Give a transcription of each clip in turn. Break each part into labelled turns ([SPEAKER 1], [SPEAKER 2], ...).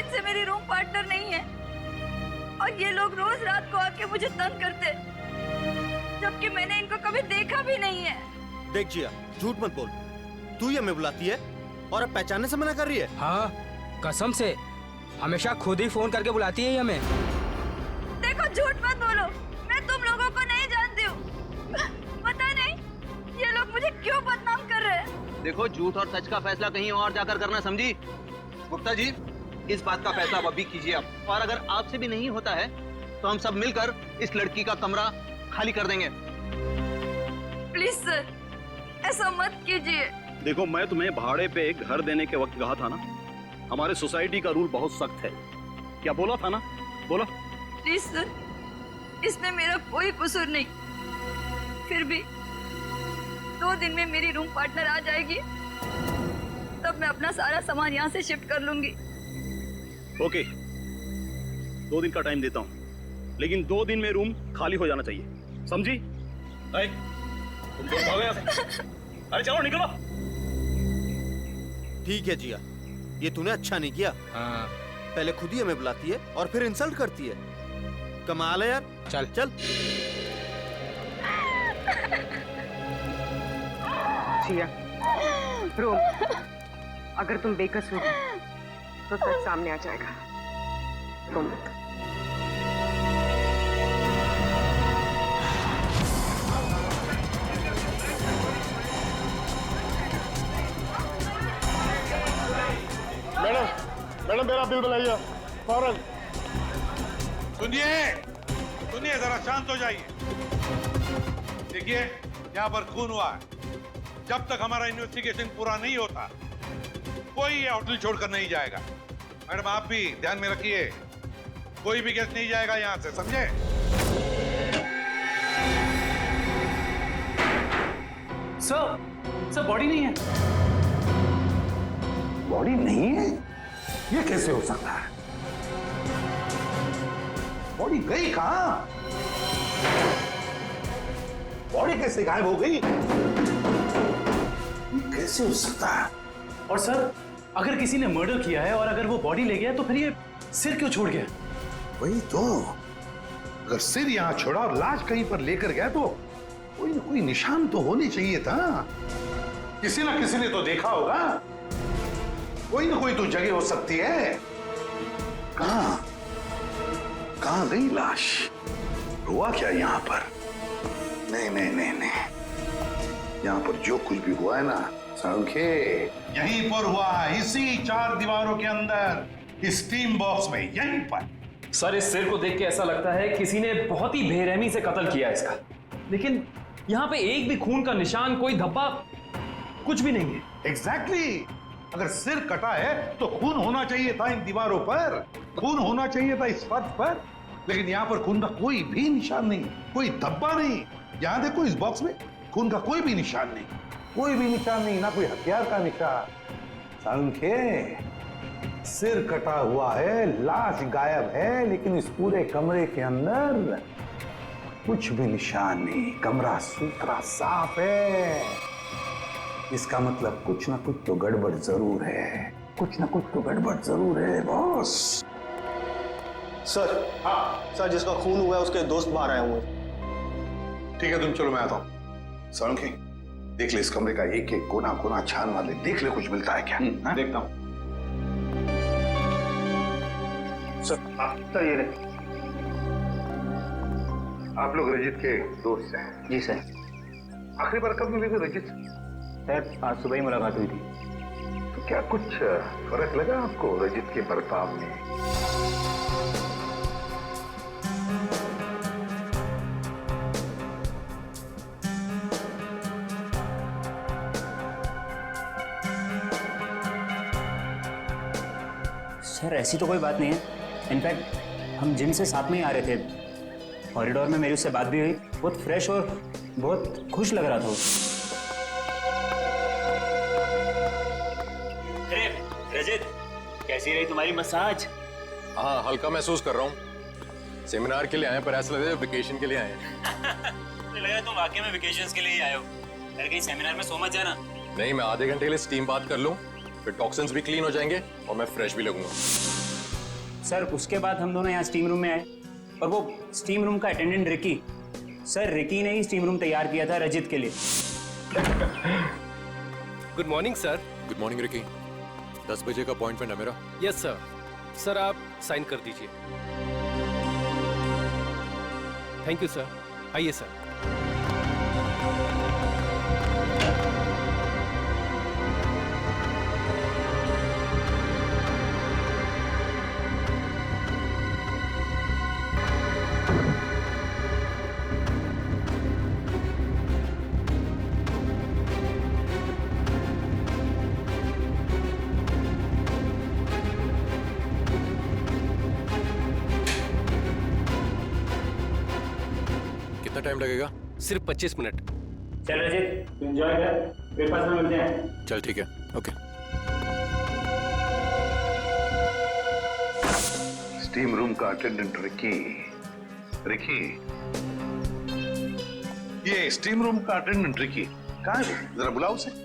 [SPEAKER 1] दिन से मेरी रूम पार्टनर नहीं है और ये लोग रोज रात को आके मुझे तंग करते, जबकि मैंने इनको कभी देखा भी नहीं है।
[SPEAKER 2] देख जिया, झूठ मत बोल। तू ही हमें बुलाती है और अब पहचानने से मना कर रही है।
[SPEAKER 3] हाँ, कसम से हमेशा खुद ही फोन करके बुलाती है हमें।
[SPEAKER 1] देखो, झूठ मत बोलो, मैं तुम लोगों को नहीं जानती हूँ। पता नहीं ये लोग मुझे क्यों बदनाम कर रहे हैं।
[SPEAKER 4] देखो, झूठ और सच का फैसला कहीं और जाकर करना, समझी? गुप्ता जी, इस बात का फैसला अब अभी कीजिए आप, और अगर आपसे भी नहीं होता है तो हम सब मिलकर इस लड़की का कमरा खाली कर देंगे।
[SPEAKER 1] प्लीज सर, ऐसा मत कीजिए।
[SPEAKER 5] देखो, मैं तुम्हें भाड़े पे घर देने के वक्त कहा था ना, हमारे सोसाइटी का रूल बहुत सख्त है। क्या बोला था ना? बोला।
[SPEAKER 1] प्लीज सर, इसमें मेरा कोई कसूर नहीं। फिर भी 2 दिन में मेरी रूम पार्टनर आ जाएगी, तब मैं अपना सारा सामान यहाँ से शिफ्ट कर लूंगी।
[SPEAKER 5] ओके, 2 दिन का टाइम देता हूँ, लेकिन 2 दिन में रूम खाली हो जाना चाहिए, समझी? तुम दोनों भागो यहाँ से। अरे चलो निकलो।
[SPEAKER 2] ठीक है जिया, ये तूने अच्छा नहीं किया।
[SPEAKER 3] हाँ।
[SPEAKER 2] पहले खुद ही हमें बुलाती है और फिर इंसल्ट करती है। कमाल है यार।
[SPEAKER 3] चल
[SPEAKER 2] चल।
[SPEAKER 6] जिया, रोम, अगर तुम बेकसूर हो तो सच सामने आ जाएगा। तुम
[SPEAKER 7] मैडम मेरा बिल बनाइए फौरन।
[SPEAKER 8] सुनिए सुनिए, जरा शांत हो जाइए। देखिए, यहाँ पर खून हुआ है। जब तक हमारा इन्वेस्टिगेशन पूरा नहीं होता, कोई ये होटल छोड़कर नहीं जाएगा। मैडम, आप भी ध्यान में रखिए, कोई भी गेस्ट नहीं जाएगा यहाँ से, समझे?
[SPEAKER 9] सर बॉडी नहीं है।
[SPEAKER 8] बॉडी नहीं है? ये कैसे हो सकता है? बॉडी गई कहाँ? बॉडी कैसे गायब हो गई? कैसे हो सकता है?
[SPEAKER 9] और सर, अगर किसी ने मर्डर किया है और अगर वो बॉडी ले गया तो फिर ये सिर क्यों छोड़ गया?
[SPEAKER 8] वही तो, अगर सिर यहाँ छोड़ा और लाश कहीं पर लेकर गया तो कोई न कोई निशान तो होने चाहिए था। किसी ना किसी ने तो देखा होगा। कोई ना कोई तो जगह हो सकती है। कहाँ गई लाश? हुआ क्या यहाँ पर? नहीं नहीं नहीं नहीं, यहाँ पर जो कुछ भी हुआ है ना सांखे, यहीं पर हुआ है, इसी 4 दीवारों के अंदर, इस टीम बॉक्स में, यहीं पर।
[SPEAKER 9] सर, इस सिर को देख के ऐसा लगता है किसी ने बहुत ही बेरहमी से कत्ल किया इसका, लेकिन यहाँ पे एक भी खून का निशान, कोई धब्बा, कुछ भी नहीं है।
[SPEAKER 8] एग्जैक्टली। अगर सिर कटा है तो खून होना चाहिए था इन दीवारों पर, खून होना चाहिए था इस फर्श पर, लेकिन यहाँ पर खून का कोई भी निशान नहीं, कोई धब्बा नहीं। यहाँ देखो, इस बॉक्स में खून का कोई भी निशान नहीं, कोई भी निशान नहीं, ना कोई हथियार का निशान। सांखे, सिर कटा हुआ है, लाश गायब है, लेकिन इस पूरे कमरे के अंदर कुछ भी निशान नहीं, कमरा सुथरा साफ है। इसका मतलब कुछ ना कुछ तो गड़बड़ जरूर है, कुछ ना कुछ तो गड़बड़ जरूर है बॉस।
[SPEAKER 7] सर, हाँ सर, जिसका खून हुआ है उसके दोस्त बाहर आए हुए हैं।
[SPEAKER 8] ठीक है, तुम चलो, मैं आता हूँ। सांखे, देख ले इस कमरे का एक एक कोना कोना छान मार ले, देख ले कुछ मिलता है क्या।
[SPEAKER 9] देखता हूँ।
[SPEAKER 8] सर, ये रहे। आप लोग रजित के दोस्त हैं?
[SPEAKER 4] जी सर।
[SPEAKER 8] आखिरी बार कब मिले थे रजित?
[SPEAKER 4] सर, आज सुबह ही मुलाकात हुई थी।
[SPEAKER 8] तो क्या कुछ फर्क लगा आपको रजित के बर्ताव में?
[SPEAKER 4] सर, ऐसी तो कोई बात नहीं है। इनफैक्ट हम जिम से साथ में ही आ रहे थे, कॉरिडोर में मेरी उससे बात भी हुई। बहुत फ्रेश और बहुत खुश लग रहा था वो। अरे रजित, कैसी रही तुम्हारी मसाज?
[SPEAKER 10] हाँ, हल्का महसूस कर रहा हूँ। सेमिनार के लिए आए पर ऐसा लग रहा है वेकेशन के लिए आए
[SPEAKER 4] लग रहा है तुम वाकई में वेकेशंस के लिए ही आए हो। यार, कहीं सेमिनार में सो मत जाना।
[SPEAKER 10] नहीं, मैं आधे घंटे के लिए स्टीम बात कर लूँ, फिर टॉक्सिन्स भी क्लीन हो जाएंगे और मैं फ्रेश भी लगूंगा।
[SPEAKER 11] सर उसके बाद हम दोनों यहाँ स्टीम रूम में आए और वो स्टीम रूम का अटेंडेंट रिकी, सर रिकी ने ही स्टीम रूम तैयार किया था रजित के लिए।
[SPEAKER 12] Good morning sir.
[SPEAKER 10] Good morning Ricky. 10 बजे का अपॉइंटमेंट है मेरा।
[SPEAKER 12] Yes sir. सर आप साइन कर दीजिए। Thank you sir. आइए सर।
[SPEAKER 10] कितना टाइम लगेगा?
[SPEAKER 12] सिर्फ 25 मिनट।
[SPEAKER 11] चल रजित तू एंजॉय कर, पेपर्स में मिलते हैं।
[SPEAKER 10] चल ठीक है, ओके।
[SPEAKER 8] स्टीम रूम का अटेंडेंट रिकी। रिकी, ये स्टीम रूम का अटेंडेंट रिकी कहाँ है? जरा बुलाओ उसे।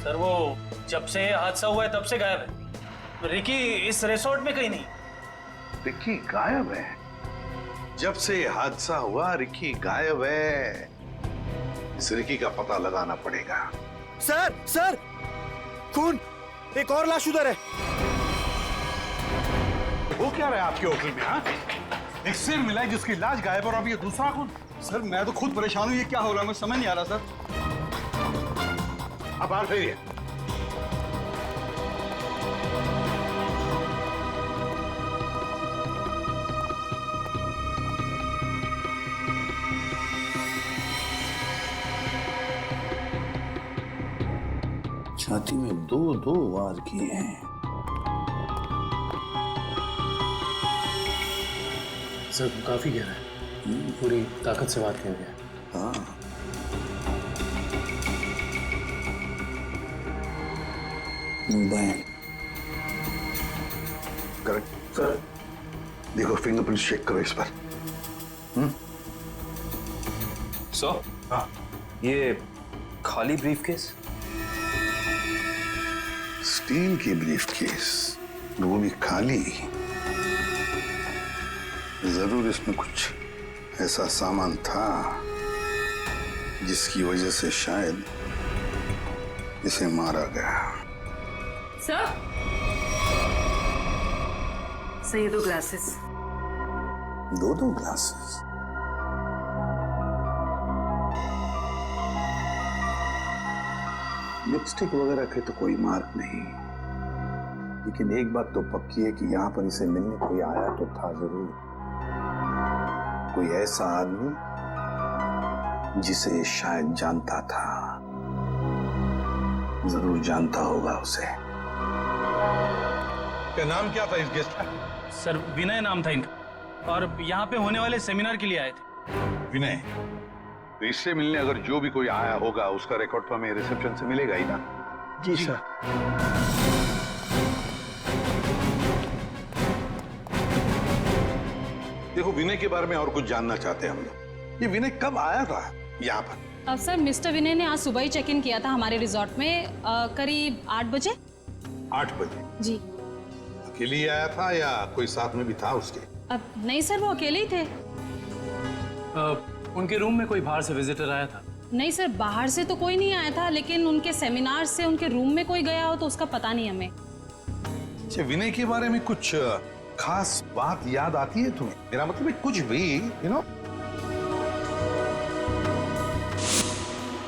[SPEAKER 13] सर वो जब से हादसा हुआ है तब से गायब है। रिकी इस रिसोर्ट में कहीं नहीं।
[SPEAKER 8] रिकी गायब है? जब से हादसा हुआ रिकी गायब है। इस रिकी का पता लगाना पड़ेगा।
[SPEAKER 2] सर सर, खून, एक और लाश उधर है।
[SPEAKER 8] वो क्या रहा है आपके होटल में? हाँ, एक सिर मिला है जिसकी लाश गायब और अब ये दूसरा खून।
[SPEAKER 7] सर मैं तो खुद परेशान हूँ, ये क्या हो रहा है मुझे समझ नहीं आ रहा सर।
[SPEAKER 8] अब आ रही है।
[SPEAKER 14] छाती में दो वार किए हैं।
[SPEAKER 9] सर काफी गहरा है, पूरी ताकत से वार किया गया।
[SPEAKER 14] हाँ,
[SPEAKER 8] करेक्ट सर। देखो फिंगरप्रिंट चेक करो इस पर।
[SPEAKER 9] सर
[SPEAKER 8] हाँ,
[SPEAKER 9] ये खाली ब्रीफकेस।
[SPEAKER 8] स्टील की ब्रीफकेस, वो भी खाली। जरूर इसमें कुछ ऐसा सामान था जिसकी वजह से शायद इसे मारा गया।
[SPEAKER 1] सर
[SPEAKER 6] ये 2 ग्लासेस।
[SPEAKER 14] 2 ग्लासेस। लिपस्टिक वगैरह के तो कोई मार्क नहीं, लेकिन एक बात तो पक्की है कि यहाँ पर इसे मिलने कोई आया तो था जरूर। कोई ऐसा आदमी जिसे ये शायद जानता था, जरूर जानता होगा उसे।
[SPEAKER 8] क्या नाम क्या था इस गेस्ट का?
[SPEAKER 13] सर विनय नाम था इनका और यहाँ पे होने वाले सेमिनार के लिए आए थे।
[SPEAKER 8] विनय, तो इससे मिलने अगर जो भी कोई आया होगा उसका रिकॉर्ड तो हमें रिसेप्शन से मिलेगा ही ना?
[SPEAKER 7] जी सर।
[SPEAKER 8] देखो विनय के बारे में और कुछ जानना चाहते हैं हम लोग। ये विनय कब आया था यहाँ पर?
[SPEAKER 15] सर मिस्टर विनय ने आज सुबह ही चेक इन किया था हमारे रिजॉर्ट में, करीब 8 बजे।
[SPEAKER 8] 8 बजे?
[SPEAKER 15] जी।
[SPEAKER 8] अकेले ही आया था या कोई साथ में भी था उसके?
[SPEAKER 15] अब नहीं सर, वो अकेले ही थे।
[SPEAKER 9] उनके रूम में कोई बाहर से विजिटर आया था?
[SPEAKER 15] नहीं सर, बाहर से तो कोई नहीं आया था, लेकिन उनके सेमिनार से उनके रूम में कोई गया हो तो उसका पता नहीं हमें।
[SPEAKER 8] अच्छा, विनय के बारे में कुछ खास बात याद आती है तुम्हें? मेरा मतलब है कुछ भी, यू नो?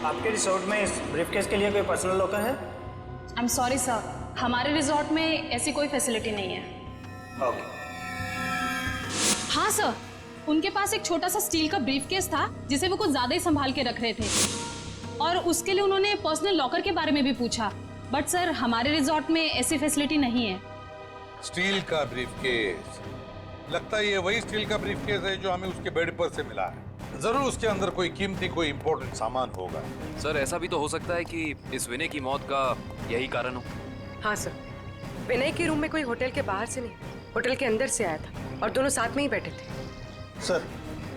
[SPEAKER 11] आपके रिसोर्ट में इस ब्रीफकेस के लिए कोई पर्सनल लॉकर है?
[SPEAKER 15] आई एम सॉरी सर, हमारे रिजॉर्ट में ऐसी कोई फैसिलिटी नहीं है।
[SPEAKER 11] ओके।
[SPEAKER 15] हाँ सर, उनके पास एक छोटा सा स्टील का ब्रीफकेस था जिसे वो कुछ ज्यादा ही संभाल के रख रहे थे, और उसके लिए उन्होंने पर्सनल लॉकर के बारे में भी पूछा, बट सर हमारे रिजॉर्ट में ऐसी फैसिलिटी नहीं है।
[SPEAKER 8] स्टील का ब्रीफकेस? लगता है ये वही स्टील का ब्रीफकेस है जो हमें उसके बेड पर से मिला है। जरूर उसके अंदर कोई कीमती, कोई इंपॉर्टेंट सामान होगा।
[SPEAKER 16] सर ऐसा भी तो हो सकता है कि इस विनय की मौत का यही कारण हो।
[SPEAKER 6] हाँ सर, विनय के रूम में कोई होटल के बाहर से नहीं, होटल के अंदर से आया था और दोनों साथ में ही बैठे थे।
[SPEAKER 7] सर।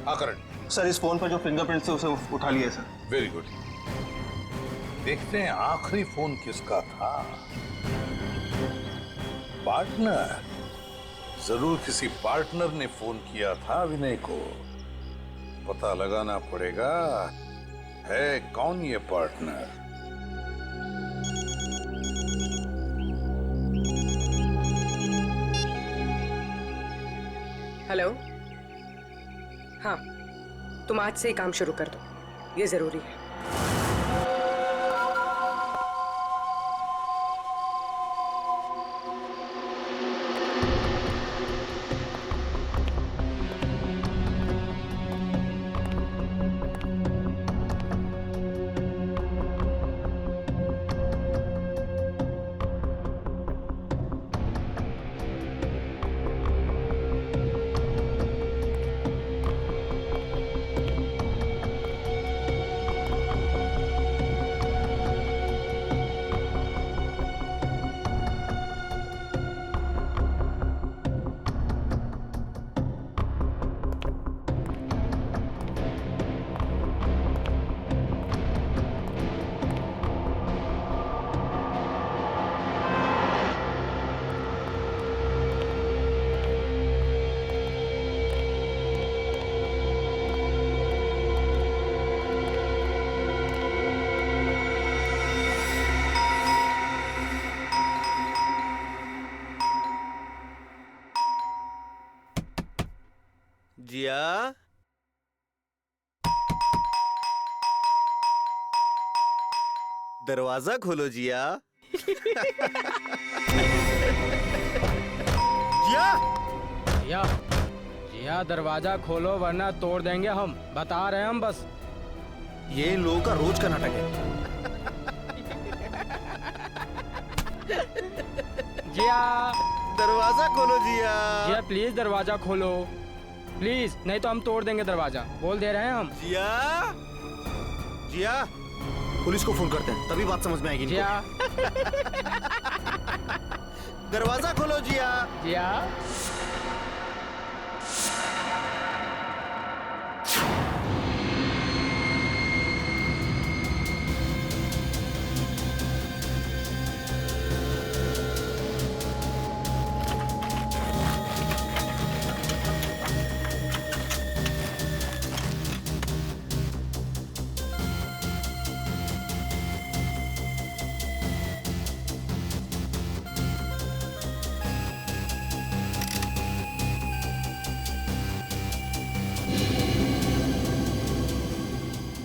[SPEAKER 14] हाँ करण।
[SPEAKER 7] सर इस फोन पर जो फिंगरप्रिंट थे उसे उठा लिया सर।
[SPEAKER 14] Very good. देखते हैं आखिरी फोन किसका था। पार्टनर, जरूर किसी पार्टनर ने फोन किया था विनय को। पता लगाना पड़ेगा है कौन ये पार्टनर।
[SPEAKER 6] हेलो। हाँ, तुम आज से ही काम शुरू कर दो, ये जरूरी है।
[SPEAKER 2] जिया, दरवाजा खोलो जिया। जिया,
[SPEAKER 3] जिया, जिया दरवाजा खोलो वरना तोड़ देंगे हम, बता रहे हैं हम बस।
[SPEAKER 2] ये इन लोगों का रोज का नाटक है।
[SPEAKER 3] जिया,
[SPEAKER 2] दरवाजा खोलो जिया।
[SPEAKER 3] जिया प्लीज दरवाजा खोलो प्लीज, नहीं तो हम तोड़ देंगे दरवाजा, बोल दे रहे हैं हम।
[SPEAKER 2] जिया, जिया, पुलिस को फोन करते हैं तभी बात समझ में आएगी इनको।
[SPEAKER 3] जिया,
[SPEAKER 2] दरवाजा खोलो जिया।
[SPEAKER 3] जिया,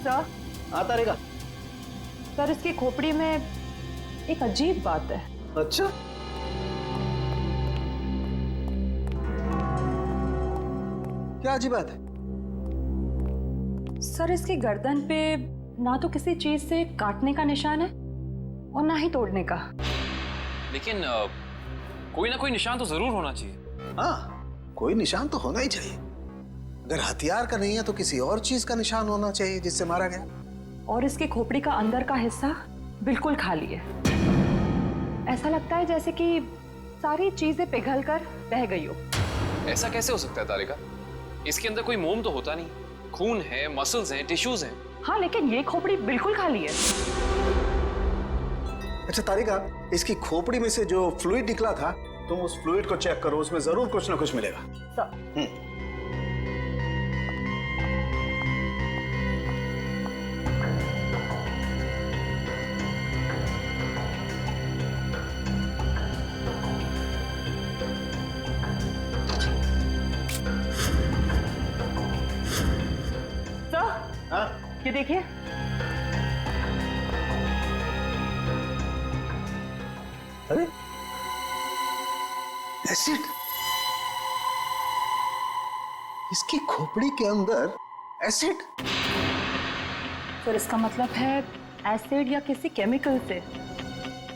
[SPEAKER 6] सर।
[SPEAKER 2] हाँ तारिका।
[SPEAKER 6] सर इसकी खोपड़ी में एक अजीब बात है।
[SPEAKER 2] अच्छा, क्या अजीब बात है?
[SPEAKER 6] सर इसकी गर्दन पे ना तो किसी चीज से काटने का निशान है और ना ही तोड़ने का।
[SPEAKER 16] लेकिन कोई ना कोई निशान तो जरूर होना चाहिए।
[SPEAKER 14] हाँ, कोई निशान तो होना ही चाहिए। अगर हथियार का नहीं है तो किसी और चीज का निशान होना चाहिए जिससे मारा गया।
[SPEAKER 6] और इसकी खोपड़ी का अंदर का हिस्सा बिल्कुल खाली है। ऐसा लगता है जैसे कि सारी चीजें पिघलकर बह गई हो।
[SPEAKER 16] ऐसा कैसे हो सकता है तारिका? इसके अंदर कोई मोम तो होता नहीं, खून है, मसल्स हैं, टिश्यूज हैं।
[SPEAKER 6] हाँ लेकिन ये खोपड़ी बिल्कुल खाली है।
[SPEAKER 14] अच्छा तारिका, इसकी खोपड़ी में से जो फ्लूइड निकला था, तुम उस फ्लूइड को चेक करो, उसमें जरूर कुछ ना कुछ मिलेगा।
[SPEAKER 6] सर। ये देखिए।
[SPEAKER 14] अरे एसिड, इसकी खोपड़ी के अंदर एसिड।
[SPEAKER 6] सर इसका मतलब है एसिड या किसी केमिकल से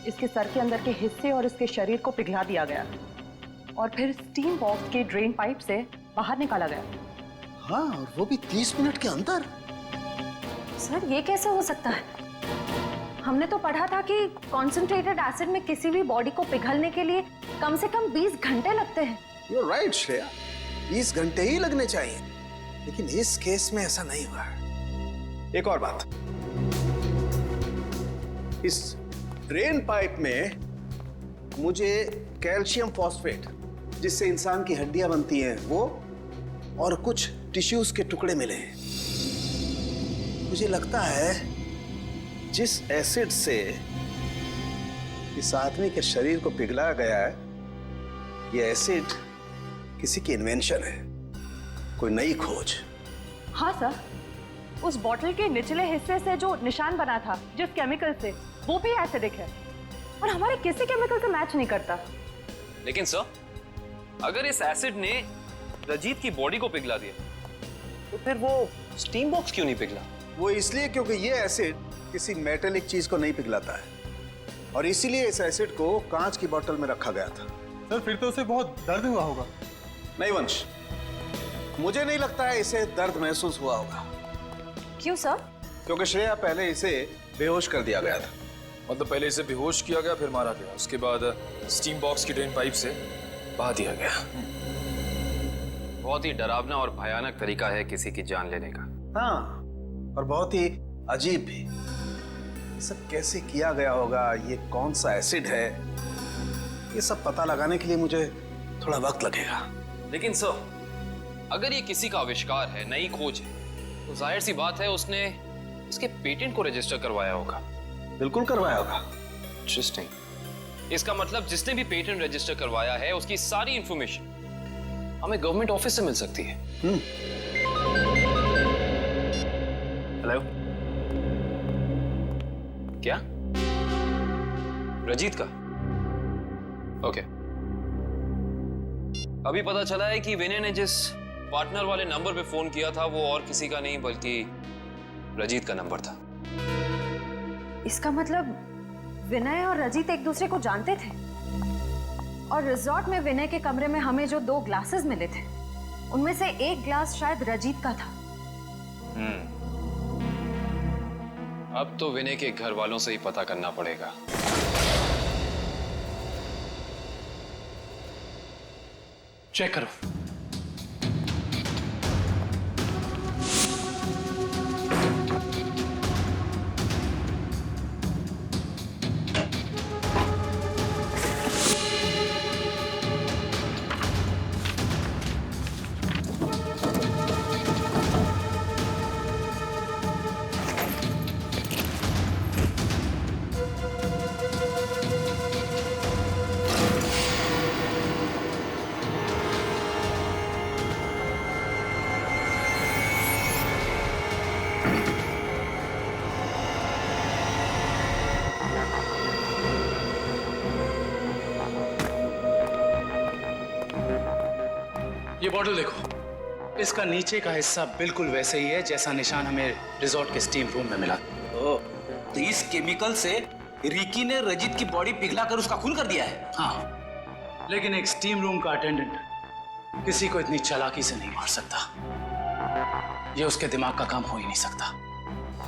[SPEAKER 6] इसके सर के अंदर के हिस्से और इसके शरीर को पिघला दिया गया और फिर स्टीम बॉक्स के ड्रेन पाइप से बाहर निकाला गया।
[SPEAKER 14] हाँ, और वो भी 30 मिनट के अंदर।
[SPEAKER 17] सर ये कैसे हो सकता है? हमने तो पढ़ा था कि कॉन्सेंट्रेटेड एसिड में किसी भी बॉडी को पिघलने के लिए कम से कम 20 घंटे लगते हैं।
[SPEAKER 18] You're right, श्रेया, 20 घंटे ही लगने चाहिए, लेकिन इस केस में ऐसा नहीं हुआ। एक और बात, इस ड्रेन पाइप में मुझे कैल्शियम फॉस्फेट, जिससे इंसान की हड्डियां बनती हैं, वो और कुछ टिश्यूज के टुकड़े मिले हैं। मुझे लगता है जिस एसिड से इस आदमी के शरीर को पिघलाया गया है, ये एसिड किसी की इन्वेंशन है, कोई नई खोज।
[SPEAKER 6] हाँ सर, उस बॉटल के निचले हिस्से से जो निशान बना था जिस केमिकल से, वो भी एसिडिक है और हमारे किसी केमिकल से मैच नहीं करता।
[SPEAKER 16] लेकिन सर, अगर इस एसिड ने रजीत की बॉडी को पिघला दिया, तो फिर वो स्टीम बॉक्स क्यों नहीं पिघला?
[SPEAKER 18] वो इसलिए क्योंकि ये एसिड किसी मेटेलिक चीज को नहीं पिघलाता है, और इसीलिए इस एसिड को कांच की बोतल में रखा गया था।
[SPEAKER 7] सर फिर तो उसे बहुत दर्द हुआ होगा।
[SPEAKER 18] नहीं वंश, मुझे नहीं लगता है इसे दर्द महसूस हुआ होगा।
[SPEAKER 17] क्यों सर?
[SPEAKER 18] क्योंकि श्रेया पहले इसे बेहोश कर दिया गया था।
[SPEAKER 9] मतलब पहले इसे बेहोश किया गया, फिर मारा गया, उसके बाद स्टीम बॉक्स की ड्रेन पाइप से बहा दिया गया।
[SPEAKER 16] बहुत ही डरावना और भयानक तरीका है किसी की जान लेने का।
[SPEAKER 18] हाँ, और बहुत ही अजीब भी। ये सब कैसे किया गया होगा, ये कौन सा एसिड है, ये सब पता लगाने के लिए मुझे थोड़ा वक्त लगेगा।
[SPEAKER 16] लेकिन सर, अगर ये किसी का आविष्कार है, नई खोज है, तो जाहिर सी बात है उसने इसके पेटेंट को रजिस्टर करवाया होगा।
[SPEAKER 18] बिल्कुल करवाया होगा।
[SPEAKER 16] इंटरेस्टिंग। इसका मतलब जिसने भी पेटेंट रजिस्टर करवाया है, उसकी सारी इंफॉर्मेशन हमें गवर्नमेंट ऑफिस से मिल सकती है। हेलो, क्या? रजीत का? ओके। अभी पता चला है कि विनय ने जिस पार्टनर वाले नंबर पे फोन किया था, वो और किसी का नहीं बल्कि रजीत का नंबर था।
[SPEAKER 17] इसका मतलब विनय और रजीत एक दूसरे को जानते थे, और रिजॉर्ट में विनय के कमरे में हमें जो 2 ग्लासेस मिले थे, उनमें से एक ग्लास शायद रजीत का था।
[SPEAKER 16] अब तो विनय के घर वालों से ही पता करना पड़ेगा।
[SPEAKER 9] चेक करो।
[SPEAKER 13] ये बॉटल देखो, इसका नीचे का हिस्सा बिल्कुल वैसे ही है जैसा निशान हमें रिजॉर्ट के स्टीम रूम में मिला।
[SPEAKER 19] तो इस केमिकल से रिकी ने रजीत की बॉडी पिघलाकर उसका खून कर दिया है।
[SPEAKER 13] हाँ, लेकिन एक स्टीम रूम का अटेंडेंट किसी को इतनी चालाकी से नहीं मार सकता। ये उसके दिमाग का काम हो ही नहीं सकता।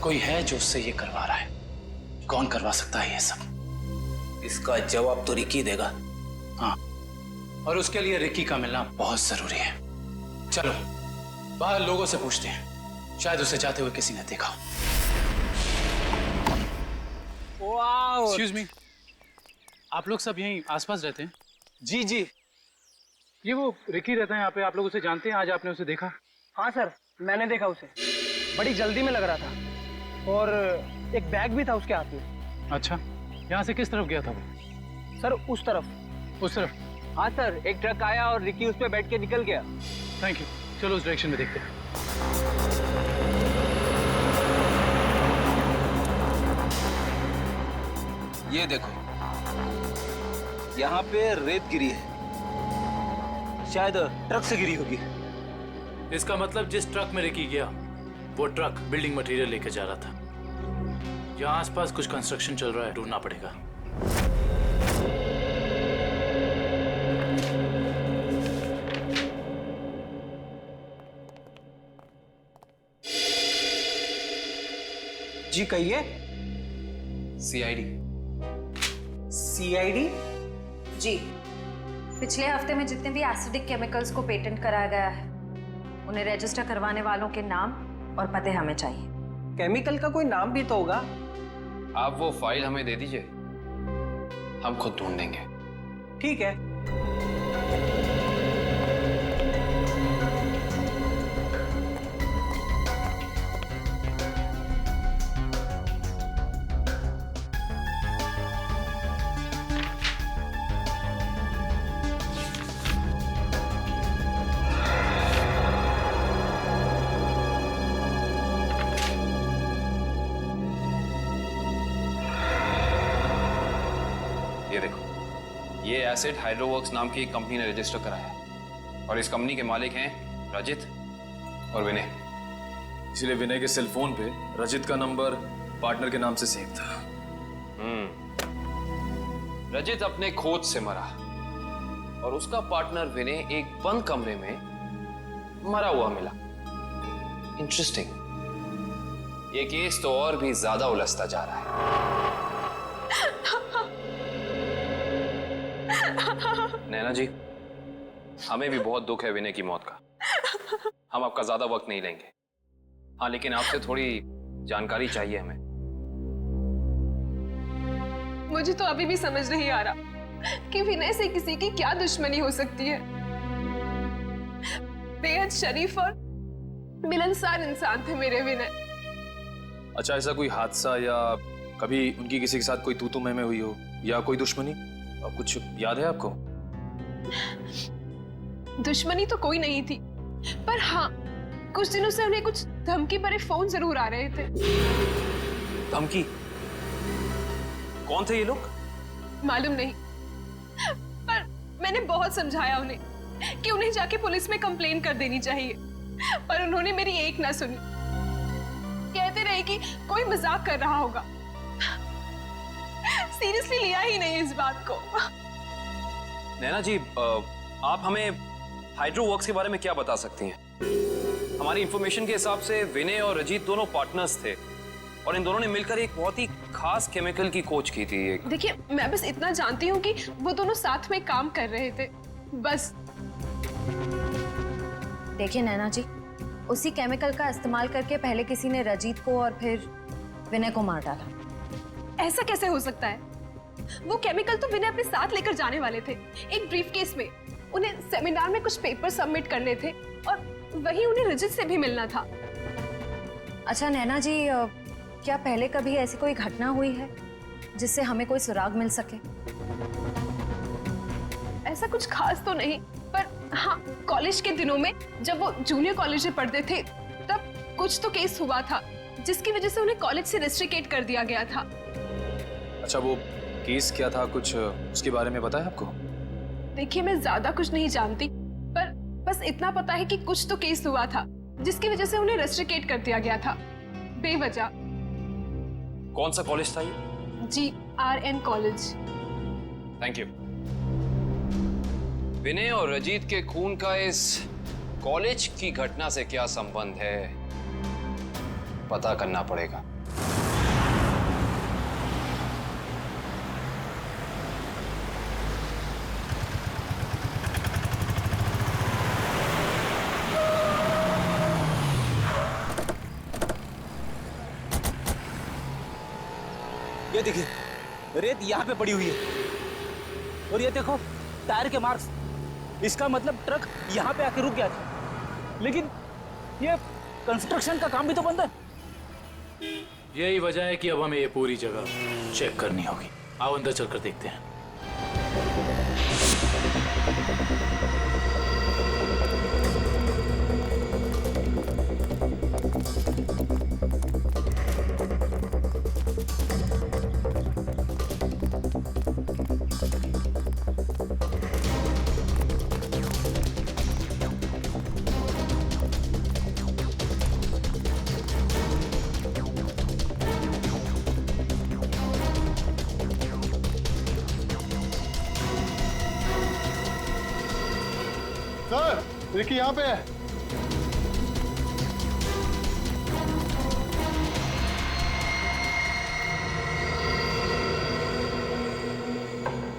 [SPEAKER 13] कोई है जो उससे ये करवा रहा है। कौन करवा सकता है ये सब?
[SPEAKER 19] इसका जवाब तो रिकी देगा।
[SPEAKER 13] हाँ, और उसके लिए रिकी का मिलना बहुत जरूरी है। चलो बाहर लोगों से पूछते हैं, शायद उसे जाते हुए किसी ने देखा।
[SPEAKER 9] एक्सक्यूज मी, आप लोग सब यहीं आसपास रहते हैं?
[SPEAKER 19] जी जी।
[SPEAKER 9] ये वो रिकी रहता है यहाँ पे, आप लोग उसे जानते हैं? आज आपने उसे देखा?
[SPEAKER 20] हाँ सर, मैंने देखा उसे। बड़ी जल्दी में लग रहा था और एक बैग भी था उसके हाथ में।
[SPEAKER 9] अच्छा, यहाँ से किस तरफ गया था वो?
[SPEAKER 20] सर उस तरफ।
[SPEAKER 9] उस तरफ?
[SPEAKER 20] हाँ सर, एक ट्रक आया और रिकी उस पे बैठ के निकल गया।
[SPEAKER 9] थैंक यू, चलो उस डायरेक्शन में देखते हैं।
[SPEAKER 19] ये देखो, यहाँ पे रेत गिरी है, शायद ट्रक से गिरी होगी।
[SPEAKER 9] इसका मतलब जिस ट्रक में रिकी गया, वो ट्रक बिल्डिंग मटेरियल लेके जा रहा था। यहाँ आसपास कुछ कंस्ट्रक्शन चल रहा है, ढूंढना पड़ेगा।
[SPEAKER 19] जी कहिए।
[SPEAKER 16] सीआईडी।
[SPEAKER 19] सीआईडी?
[SPEAKER 17] जी, पिछले हफ्ते में जितने भी एसिडिक केमिकल्स को पेटेंट कराया गया है उन्हें रजिस्टर करवाने वालों के नाम और पते हमें चाहिए।
[SPEAKER 20] केमिकल का कोई नाम भी तो होगा।
[SPEAKER 16] आप वो फाइल हमें दे दीजिए, हम खुद ढूंढ देंगे।
[SPEAKER 20] ठीक है।
[SPEAKER 16] ये देखो, ये एसिड हाइड्रोवर्क्स नाम की एक कंपनी ने रजिस्टर कराया है और इस कंपनी के मालिक हैं रजित और विनय।
[SPEAKER 9] इसलिए विनय के सेल फोन पे रजित का नंबर पार्टनर के नाम से सेव था।
[SPEAKER 16] रजित अपने खोज से मरा और उसका पार्टनर विनय एक बंद कमरे में मरा हुआ मिला। इंटरेस्टिंग। ये केस तो और भी ज्यादा उलझता जा रहा है। नैना जी, हमें भी बहुत दुख है विनय की मौत का। हम आपका ज्यादा वक्त नहीं लेंगे। हाँ, लेकिन आपसे थोड़ी जानकारी चाहिए हमें।
[SPEAKER 21] मुझे तो अभी भी समझ नहीं आ रहा कि विनय से किसी की क्या दुश्मनी हो सकती है। बेहद शरीफ और मिलनसार इंसान थे मेरे विनय।
[SPEAKER 9] अच्छा, ऐसा कोई हादसा या कभी उनकी किसी के साथ कोई तू मैं हुई हो या कोई दुश्मनी, कुछ याद है आपको?
[SPEAKER 21] दुश्मनी तो कोई नहीं थी, पर हाँ, कुछ दिनों से उन्हें कुछ धमकी भरे फोन जरूर आ रहे थे।
[SPEAKER 9] धमकी? कौन थे ये लोग?
[SPEAKER 21] मालूम नहीं, पर मैंने बहुत समझाया उन्हें कि उन्हें जाके पुलिस में कंप्लेन कर देनी चाहिए, पर उन्होंने मेरी एक ना सुनी। कहते रहे कि कोई मजाक कर रहा होगा। सीरियसली लिया ही नहीं इस बात को।
[SPEAKER 16] नैना जी, आप हमें हाइड्रोवर्क्स के बारे में क्या बता सकती हैं? हमारी इंफॉर्मेशन के हिसाब से विनय और रजीत दोनों पार्टनर्स थे और इन दोनों ने मिलकर एक बहुत ही खास केमिकल की खोज की थी।
[SPEAKER 21] देखिए, मैं बस इतना जानती हूँ कि वो दोनों साथ में काम कर रहे थे, बस।
[SPEAKER 17] देखिए नैना जी, उसी केमिकल का इस्तेमाल करके पहले किसी ने रजीत को और फिर विनय को मार डाला।
[SPEAKER 21] ऐसा कैसे हो सकता है? वो केमिकल तो विनय अपने साथ लेकर जाने वाले थे, एक ब्रीफकेस में। उन्हें सेमिनार में कुछ पेपर सबमिट करने थे और वहीं उन्हें रजित से भी मिलना था।
[SPEAKER 17] अच्छा नैना जी, क्या पहले कभी ऐसी कोई घटना हुई है जिससे हमें कोई सुराग मिल सके?
[SPEAKER 21] ऐसा कुछ खास तो नहीं, पर हाँ, कॉलेज के दिनों में जब वो जूनियर कॉलेज में पढ़ते थे तब कुछ तो केस हुआ था जिसकी वजह से उन्हें कॉलेज से रेस्ट्रिकेट कर दिया गया था।
[SPEAKER 9] अच्छा, वो केस क्या था, कुछ उसके बारे में पता है आपको?
[SPEAKER 21] देखिए, मैं ज्यादा कुछ नहीं जानती, पर बस इतना पता है कि कुछ तो केस हुआ था जिसकी वजह से उन्हें रेस्ट्रिकेट कर दिया गया था बेवजह।
[SPEAKER 16] कौन सा कॉलेज था ये?
[SPEAKER 21] GRN कॉलेज।
[SPEAKER 16] Thank you. विनय और रजीत के खून का इस कॉलेज की घटना से क्या संबंध है, पता करना पड़ेगा।
[SPEAKER 19] ये देखिए, रेत यहाँ पे पड़ी हुई है और ये देखो टायर के मार्क्स। इसका मतलब ट्रक यहाँ पे आके रुक गया था, लेकिन ये कंस्ट्रक्शन का काम भी तो बंद है।
[SPEAKER 22] यही वजह है कि अब हमें ये पूरी जगह चेक करनी होगी। आओ अंदर चलकर देखते हैं।
[SPEAKER 7] सर, रिकी यहाँ पे है।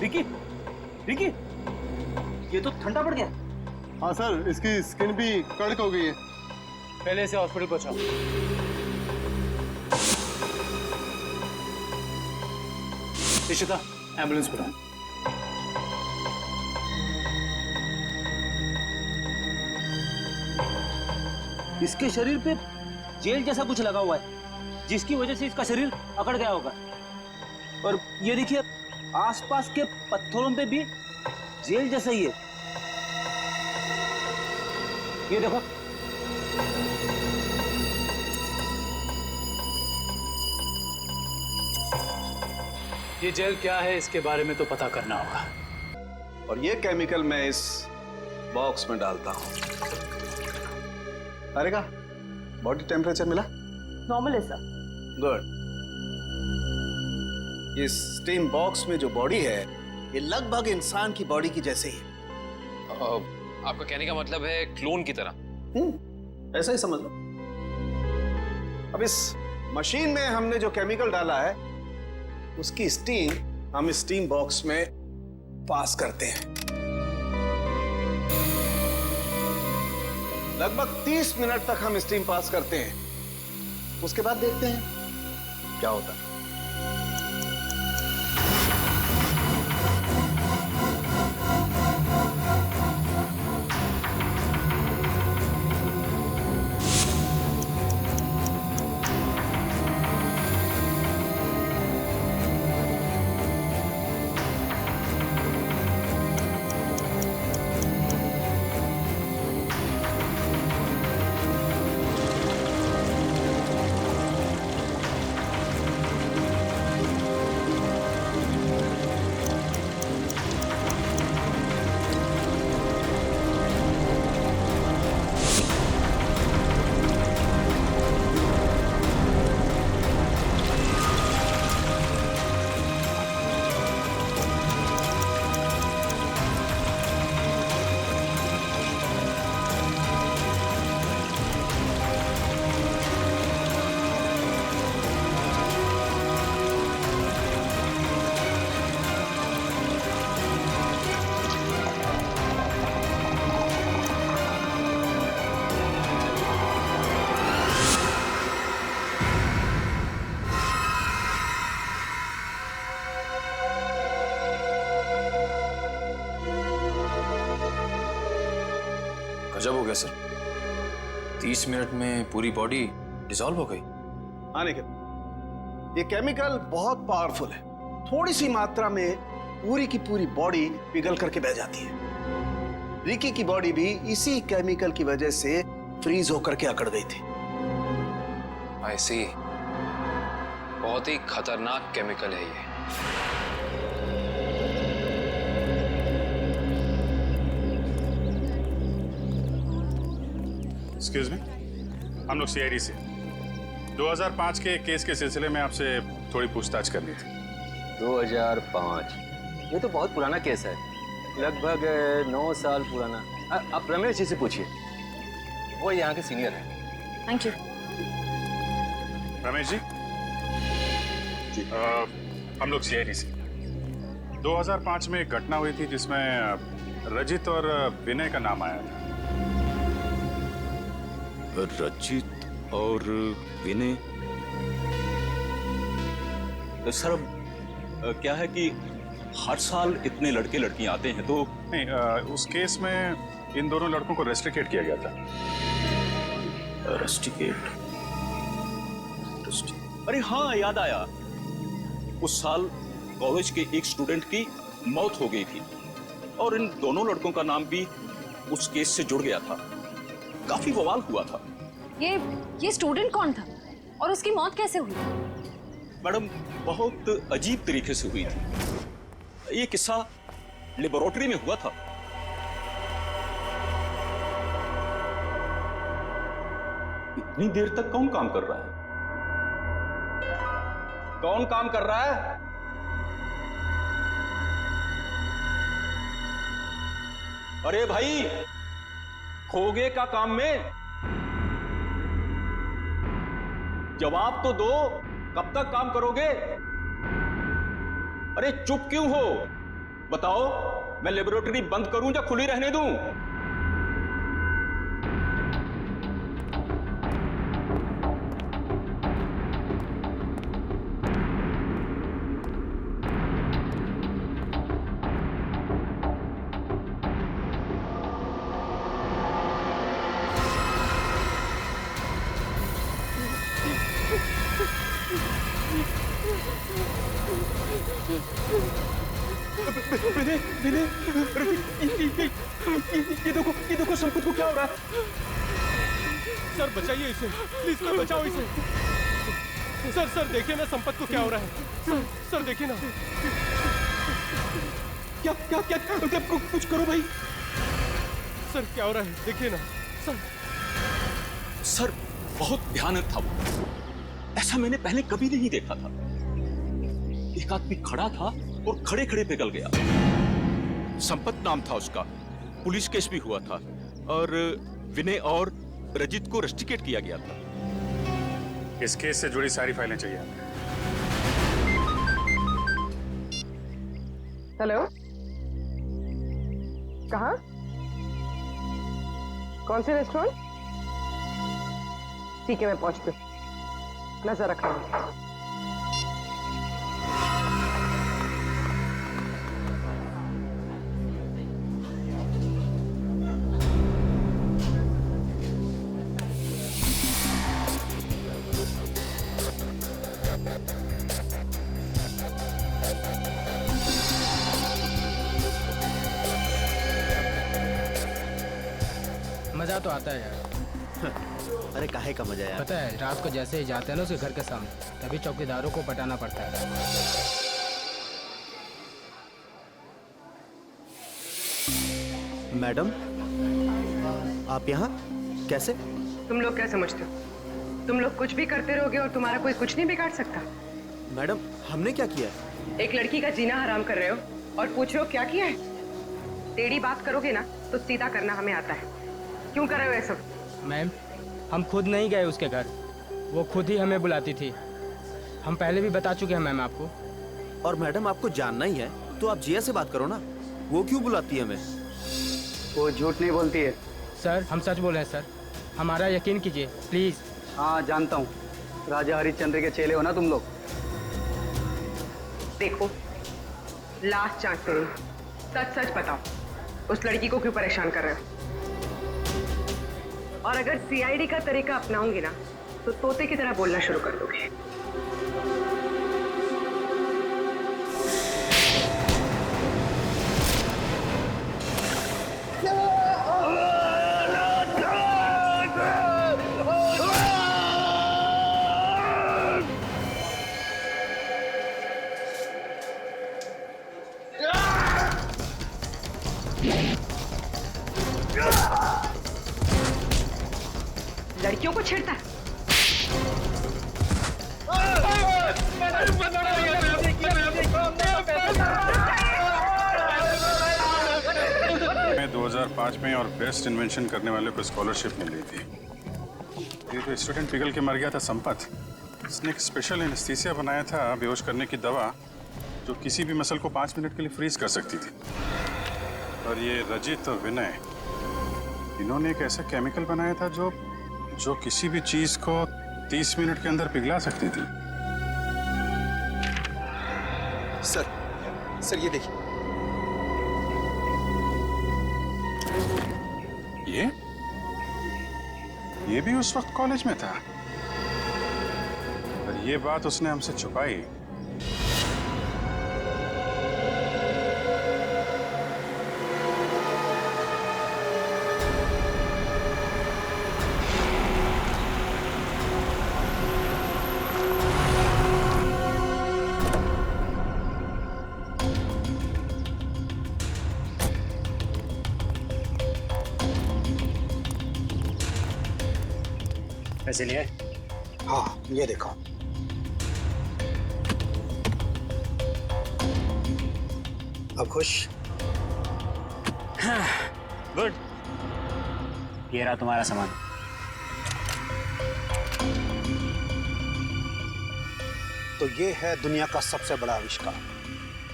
[SPEAKER 19] रिकी, रिकी, ये तो ठंडा पड़ गया।
[SPEAKER 7] हाँ सर, इसकी स्किन भी कड़क हो गई है।
[SPEAKER 19] पहले से हॉस्पिटल पहुंचाओ। इशिता, एम्बुलेंस बुलाओ। इसके शरीर पे जेल जैसा कुछ लगा हुआ है, जिसकी वजह से इसका शरीर अकड़ गया होगा। और ये देखिए, आसपास के पत्थरों पे भी जेल जैसा ही है। ये देखो,
[SPEAKER 13] ये जेल क्या है इसके बारे में तो पता करना होगा।
[SPEAKER 18] और ये केमिकल मैं इस बॉक्स में डालता हूं। अरे का बॉडी टेम्परेचर मिला?
[SPEAKER 6] नॉर्मल है सर।
[SPEAKER 18] गुड। इस स्टीम बॉक्स में जो बॉडी है ये लगभग इंसान की बॉडी की जैसे ही।
[SPEAKER 16] आपका कहने का मतलब है क्लोन की तरह?
[SPEAKER 18] ऐसा ही समझ लो। अब इस मशीन में हमने जो केमिकल डाला है उसकी स्टीम हम इस स्टीम बॉक्स में पास करते हैं। लगभग 30 मिनट तक हम स्टीम पास करते हैं। उसके बाद देखते हैं क्या होता है।
[SPEAKER 16] गजब हो गया सर, 30 मिनट में पूरी बॉडी डिसॉल्व हो गई।
[SPEAKER 18] हाँ निखिल, ये केमिकल बहुत पावरफुल है। थोड़ी सी मात्रा में पूरी की पूरी बॉडी पिघल करके बह जाती है। रिकी की बॉडी भी इसी केमिकल की वजह से फ्रीज होकर के अकड़ गई थी।
[SPEAKER 16] आई सी, बहुत ही खतरनाक केमिकल है ये।
[SPEAKER 4] एक्सक्यूज मी, हम लोग सीआईडी से 2005 के केस के सिलसिले में आपसे थोड़ी पूछताछ करनी थी।
[SPEAKER 5] 2005? ये तो बहुत पुराना केस है, लगभग 9 साल पुराना। आप रमेश जी से पूछिए, वो यहाँ के सीनियर हैं।
[SPEAKER 6] Thank you.
[SPEAKER 4] रमेश जी, हम लोग सीआईडी से 2005 में एक घटना हुई थी जिसमें रजित और विनय का नाम आया था।
[SPEAKER 23] रजित और विनय?
[SPEAKER 24] सर, क्या है कि हर साल इतने लड़के लड़कियां आते हैं तो
[SPEAKER 4] नहीं, उस केस में इन दोनों लड़कों को रेस्ट्रिकेट किया गया था।
[SPEAKER 24] रेस्ट्रिकेट? अरे हाँ, याद आया। उस साल कॉलेज के एक स्टूडेंट की मौत हो गई थी और इन दोनों लड़कों का नाम भी उस केस से जुड़ गया था। काफी बवाल हुआ था।
[SPEAKER 17] ये स्टूडेंट कौन था और उसकी मौत कैसे हुई?
[SPEAKER 24] मैडम, बहुत अजीब तरीके से हुई थी। ये किस्सा लेबोरेटरी में हुआ था। इतनी देर तक कौन काम कर रहा है? कौन काम कर रहा है? अरे भाई, खोगे का काम में जवाब तो दो। कब तक काम करोगे? अरे चुप क्यों हो? बताओ। मैं लेबोरेटरी बंद करूं या खुली रहने दूं?
[SPEAKER 19] ये देखो संपत को क्या हो रहा है? सर बचाइए इसे, प्लीज सर बचाओ इसे। सर देखिए ना संपत को क्या हो रहा है। सर देखिए ना। क्या कुछ करो भाई। सर क्या हो रहा है देखिए ना
[SPEAKER 24] सर बहुत भयानक था वो। ऐसा मैंने पहले कभी नहीं देखा था। एक आदमी खड़ा था और खड़े खड़े पिघल गया।
[SPEAKER 23] संपत नाम था उसका, पुलिस केस भी हुआ था और विनय और रजित को रस्टिकेट किया गया था।
[SPEAKER 4] इस केस से जुड़ी सारी फाइलें चाहिए।
[SPEAKER 20] हेलो, कहाँ? कौन से रेस्टोरेंट? ठीक है मैं पहुंचती हूँ, नजर रखना।
[SPEAKER 3] मजा तो आता है यार।
[SPEAKER 2] अरे काहे का मजा यार?
[SPEAKER 3] पता है रात को जैसे ही जाते हैं ना उसके घर के सामने, तभी चौकीदारों को पटाना पड़ता है।
[SPEAKER 2] मैडम आप यहाँ कैसे?
[SPEAKER 20] तुम लोग क्या समझते हो? तुम लोग कुछ भी करते रहोगे और तुम्हारा कोई कुछ नहीं बिगाड़ सकता।
[SPEAKER 2] मैडम हमने क्या किया?
[SPEAKER 20] एक लड़की का जीना हराम कर रहे हो और पूछ रहे हो क्या किया है? टेढ़ी बात करोगे ना तो सीधा करना हमें आता है। क्यों कर रहे हो ऐसा?
[SPEAKER 3] मैम हम खुद नहीं गए उसके घर, वो खुद ही हमें बुलाती थी। हम पहले भी बता चुके हैं मैम आपको।
[SPEAKER 2] और मैडम आपको जानना ही है तो आप जिया से बात करो ना, वो क्यों बुलाती है हमें?
[SPEAKER 20] वो झूठ नहीं बोलती है।
[SPEAKER 3] सर हम सच बोल रहे हैं सर, हमारा यकीन कीजिए प्लीज।
[SPEAKER 20] हाँ जानता हूँ, राजा हरिश्चंद्र के चेले हो ना तुम लोग। देखो लास्ट चांस करो, सच सच बताओ उस लड़की को क्यों परेशान कर रहे हो? और अगर सीआईडी का तरीका अपनाऊंगी ना तो तोते की तरह बोलना शुरू कर दोगे। लड़कियों को छेड़ता है।
[SPEAKER 4] मैं 2005 में और बेस्ट इन्वेंशन करने वाले को स्कॉलरशिप मिल रही थी। ये तो स्टूडेंट पिघल के मर गया था संपत। इसने एक स्पेशल एनेस्थीसिया बनाया था बेहोश करने की दवा, जो किसी भी मसल को 5 मिनट के लिए फ्रीज कर सकती थी। और ये रजित और विनय, इन्होंने एक ऐसा केमिकल बनाया था जो किसी भी चीज को 30 मिनट के अंदर पिघला सकती थी।
[SPEAKER 2] सर ये देखिए।
[SPEAKER 4] ये भी उस वक्त कॉलेज में था और ये बात उसने हमसे छुपाई।
[SPEAKER 13] पैसे लिए?
[SPEAKER 18] हाँ ये देखो। अब खुश?
[SPEAKER 13] गुड। ये रहा तुम्हारा सामान।
[SPEAKER 18] तो ये है दुनिया का सबसे बड़ा आविष्कार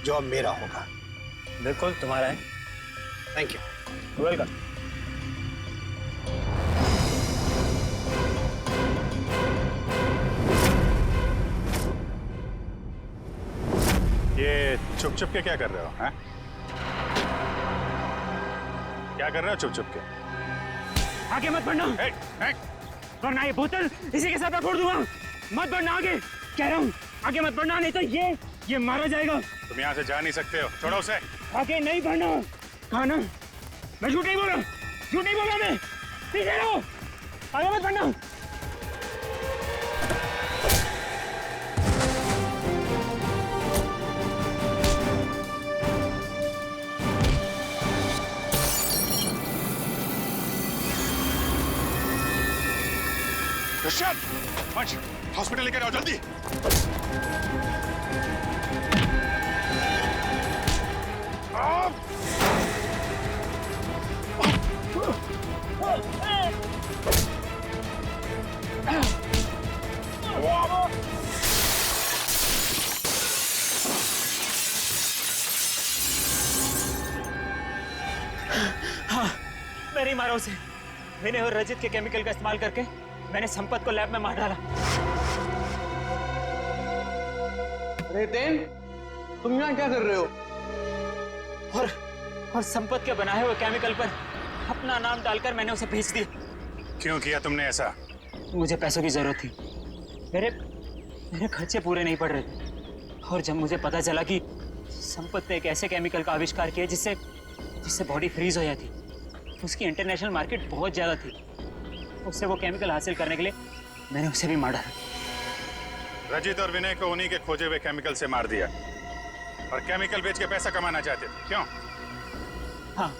[SPEAKER 18] जो अब मेरा होगा।
[SPEAKER 13] बिल्कुल तुम्हारा है।
[SPEAKER 18] Thank you.
[SPEAKER 19] वेलकम।
[SPEAKER 4] ये चुप चुप के क्या कर रहे हो? हैं? क्या कर रहे हो चुप चुप के?
[SPEAKER 3] आगे मत बढ़ना, वरना ये बोतल इसी के साथ मैं फोड़ दूंगा। मत बढ़ना आगे, कह रहा हूँ आगे मत बढ़ना, नहीं तो ये मारा जाएगा।
[SPEAKER 4] तुम यहाँ से जा नहीं सकते हो, छोड़ो उसे।
[SPEAKER 3] आगे नहीं बढ़ना। कहा ना, मैं झूठ नहीं बोला, झूठ नहीं बोला मैं। पीछे रहो, आगे मत बढ़ना।
[SPEAKER 4] ऋषभ, पंच, हॉस्पिटल लेकर आओ जल्दी।
[SPEAKER 19] हाँ, मैं नहीं मारा उसे। विनय और रजित के केमिकल का इस्तेमाल करके मैंने संपत को लैब में मार डाला।
[SPEAKER 18] रेतेन, तुम यहाँ क्या कर रहे हो?
[SPEAKER 19] और संपत के बनाए हुए केमिकल पर अपना नाम डालकर मैंने उसे भेज दिया।
[SPEAKER 4] क्यों किया तुमने ऐसा?
[SPEAKER 19] मुझे पैसों की जरूरत थी। मेरे खर्चे पूरे नहीं पड़ रहे थे। और जब मुझे पता चला कि संपत ने एक ऐसे केमिकल का आविष्कार किया जिससे बॉडी फ्रीज हो जाती, उसकी इंटरनेशनल मार्केट बहुत ज्यादा थी। उससे वो केमिकल हासिल करने के लिए मैंने उसे भी मार डाला।
[SPEAKER 4] रजित और विनय को उन्हीं के खोजे हुए केमिकल से मार दिया और केमिकल बेच के पैसा कमाना चाहते थे, क्यों?
[SPEAKER 19] हाँ।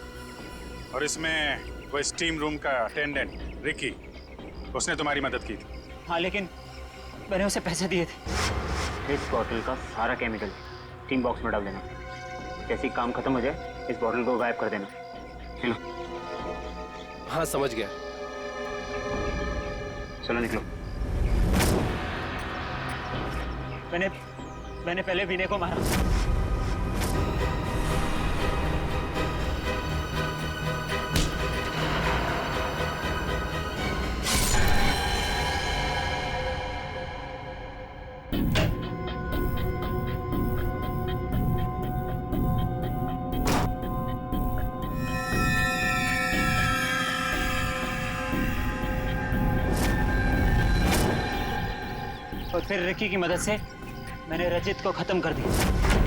[SPEAKER 4] और इसमें वो स्टीम रूम का अटेंडेंट रिकी, उसने तुम्हारी मदद की थी।
[SPEAKER 19] हाँ, लेकिन मैंने उसे पैसे दिए थे। इस बॉटल का सारा केमिकल टीम बॉक्स में डाल देना। जैसे ही काम खत्म हो जाए इस बॉटल को गायब कर देना। चलो।
[SPEAKER 16] हाँ, समझ गया।
[SPEAKER 19] चलो निकलो। मैंने पहले विनय को मारा। और फिर रिकी की मदद से मैंने रजित को खत्म कर दिया।